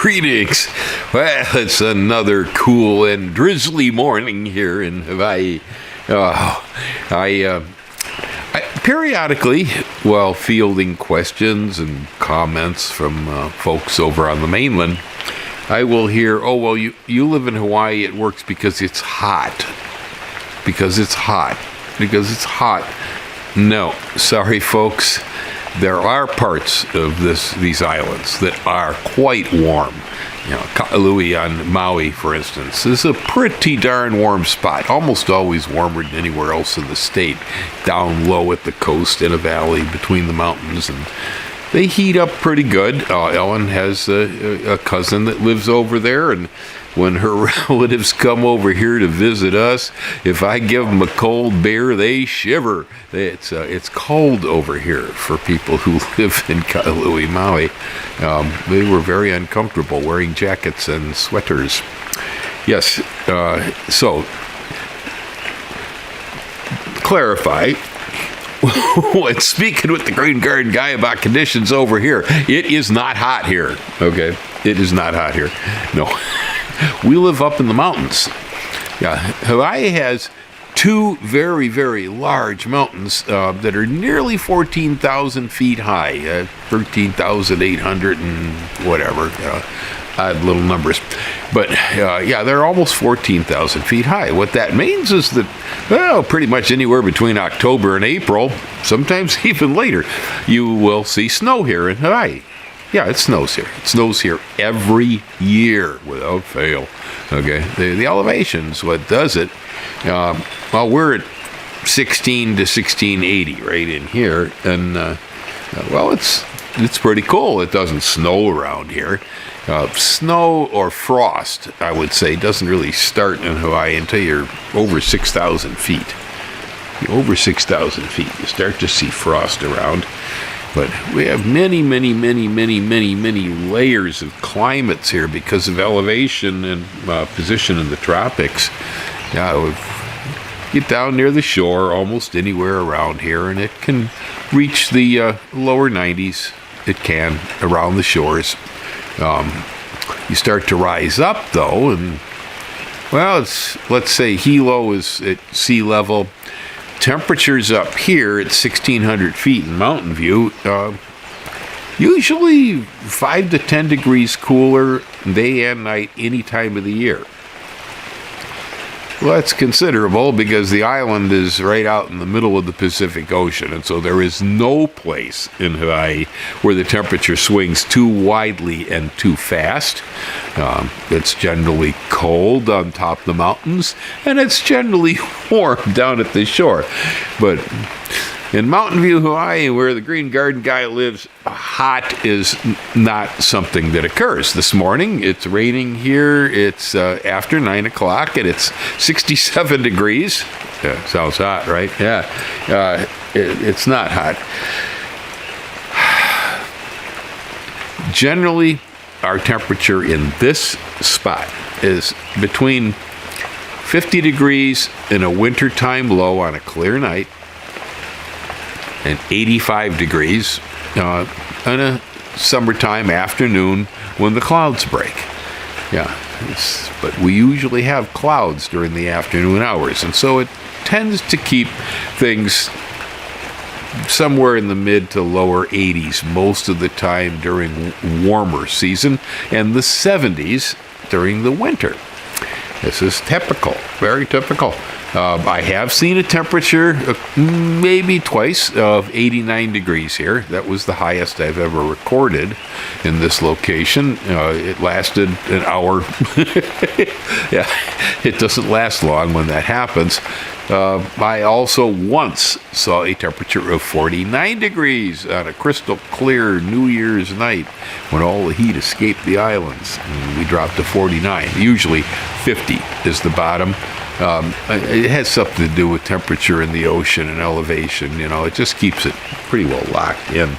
Greetings. Well, it's another cool and drizzly morning here in Hawaii. I periodically, while fielding questions and comments from folks over on the mainland, I will hear, "Oh, well, you live in Hawaii, it works because it's hot. Because it's hot. Because it's hot." No, sorry, folks. There are parts of these islands that are quite warm. Ka'alui on Maui, for instance, is a pretty darn warm spot. Almost always warmer than anywhere else in the state. Down low at the coast, in a valley between the mountains, and they heat up pretty good. Ellen has a cousin that lives over there, and when her relatives come over here to visit us, if I give them a cold beer, they shiver. It's cold over here for people who live in Ka'alui, Maui. They were very uncomfortable wearing jackets and sweaters. Yes, so clarify. When speaking with the Green Garden guy about conditions over here, it is not hot here. Okay, it is not hot here. No. We live up in the mountains. Yeah, Hawaii has two very, very large mountains that are nearly 14,000 feet high, 13,800 and whatever, odd little numbers. But they're almost 14,000 feet high. What that means is that, well, pretty much anywhere between October and April, sometimes even later, you will see snow here in Hawaii. Yeah, it snows here. It snows here every year without fail. Okay, the elevation's what does it. Well, we're at 16 to 1680 right in here, and well, it's pretty cool. It doesn't snow around here. Snow or frost, I would say, doesn't really start in Hawaii until you're over 6,000 feet. Over 6,000 feet, you start to see frost around. But we have many, many, many, many, many, many layers of climates here because of elevation and position in the tropics. We get down near the shore almost anywhere around here, and it can reach the lower 90s. It can around the shores. You start to rise up, though, and, well, let's say Hilo is at sea level. Temperatures up here at 1,600 feet in Mountain View, usually 5 to 10 degrees cooler day and night any time of the year. Well, that's considerable because the island is right out in the middle of the Pacific Ocean, and so there is no place in Hawaii where the temperature swings too widely and too fast. It's generally cold on top of the mountains, and it's generally warm down at the shore. But in Mountain View, Hawaii, where the Green Garden guy lives, hot is not something that occurs. This morning, it's raining here. It's after 9 o'clock, and it's 67 degrees. Yeah, sounds hot, right? Yeah. It's not hot. Generally, our temperature in this spot is between 50 degrees in a wintertime low on a clear night, and 85 degrees on a summertime afternoon when the clouds break. Yeah, but we usually have clouds during the afternoon hours, and so it tends to keep things somewhere in the mid to lower 80s most of the time during warmer season, and the 70s during the winter. This is typical, very typical. I have seen a temperature maybe twice of 89 degrees here. That was the highest I've ever recorded in this location. It lasted an hour. Yeah, it doesn't last long when that happens. I also once saw a temperature of 49 degrees on a crystal clear New Year's night when all the heat escaped the islands. And we dropped to 49. Usually 50 is the bottom. It has something to do with temperature in the ocean and elevation. It just keeps it pretty well locked in.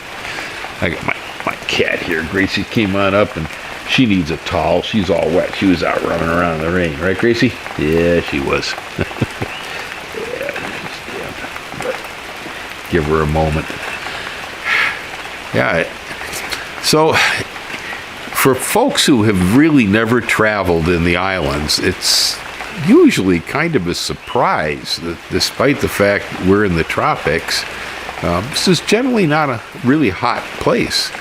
I got my cat here. Gracie came on up, and she needs a towel. She's all wet. She was out running around in the rain. Right, Gracie? Yeah, she was. But give her a moment. Yeah. So for folks who have really never traveled in the islands, it's usually kind of a surprise that despite the fact we're in the tropics, this is generally not a really hot place.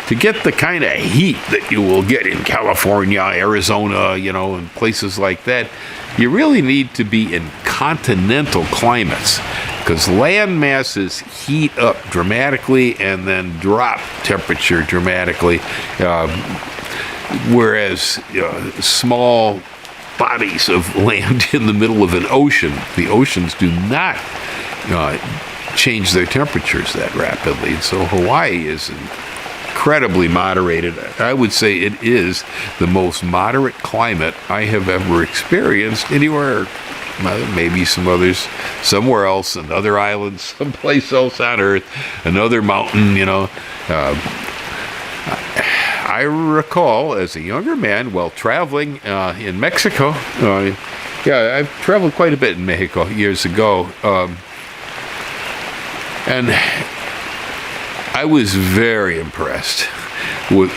To get the kind of heat that you will get in California, Arizona, and places like that, you really need to be in continental climates, because land masses heat up dramatically and then drop temperature dramatically, whereas small bodies of land in the middle of an ocean, the oceans do not change their temperatures that rapidly. And so Hawaii is incredibly moderated. I would say it is the most moderate climate I have ever experienced anywhere. Maybe some others somewhere else, another island, someplace else on Earth, another mountain, I recall as a younger man while traveling in Mexico. I've traveled quite a bit in Mexico years ago. And I was very impressed with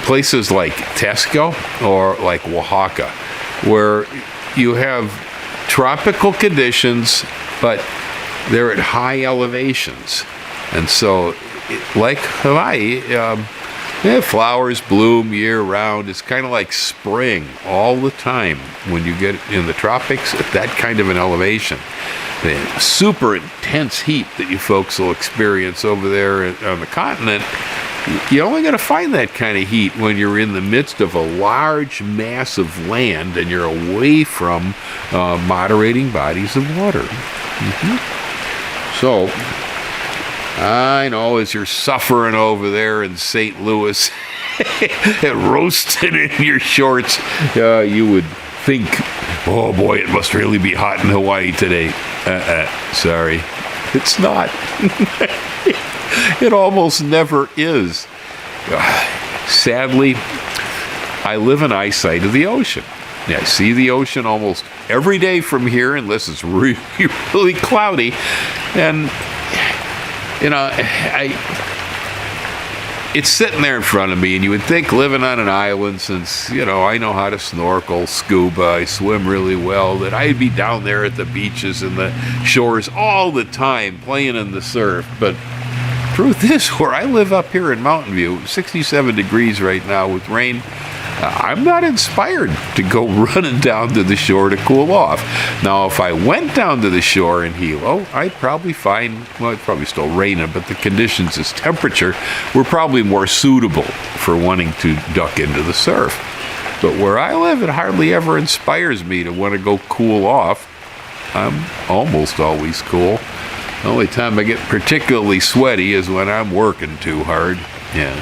places like Texco or like Oaxaca, where you have tropical conditions, but they're at high elevations. And so, like Hawaii, flowers bloom year-round. It's kind of like spring all the time when you get in the tropics at that kind of an elevation. The super intense heat that you folks will experience over there on the continent, you're only going to find that kind of heat when you're in the midst of a large mass of land and you're away from moderating bodies of water. So, I know as you're suffering over there in St. Louis and roasting in your shorts, you would think, oh boy, it must really be hot in Hawaii today. Sorry, it's not. It almost never is. Sadly, I live in eyesight of the ocean. I see the ocean almost every day from here, unless it's really, really cloudy. And it's sitting there in front of me, and you would think living on an island, since, I know how to snorkel, scuba, I swim really well, that I'd be down there at the beaches and the shores all the time playing in the surf. But truth is, where I live up here in Mountain View, 67 degrees right now with rain, I'm not inspired to go running down to the shore to cool off. Now, if I went down to the shore in Hilo, I'd probably find, well, it's probably still raining, but the conditions as temperature were probably more suitable for wanting to duck into the surf. But where I live, it hardly ever inspires me to want to go cool off. I'm almost always cool. The only time I get particularly sweaty is when I'm working too hard. Yeah,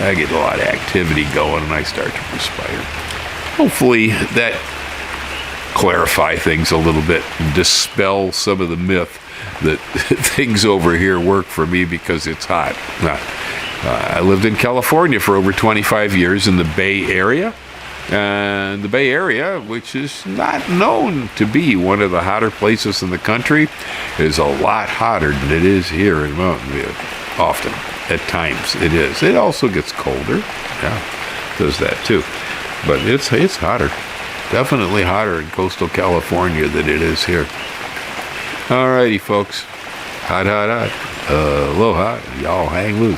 I get a lot of activity going and I start to perspire. Hopefully that clarify things a little bit and dispel some of the myth that things over here work for me because it's hot. I lived in California for over 25 years in the Bay Area. And the Bay Area, which is not known to be one of the hotter places in the country, is a lot hotter than it is here in Mountain View. Often, at times, it is. It also gets colder. Yeah, does that too. But it's hotter. Definitely hotter in coastal California than it is here. Alrighty, folks. Hot, hot, hot. Aloha. Y'all hang loose.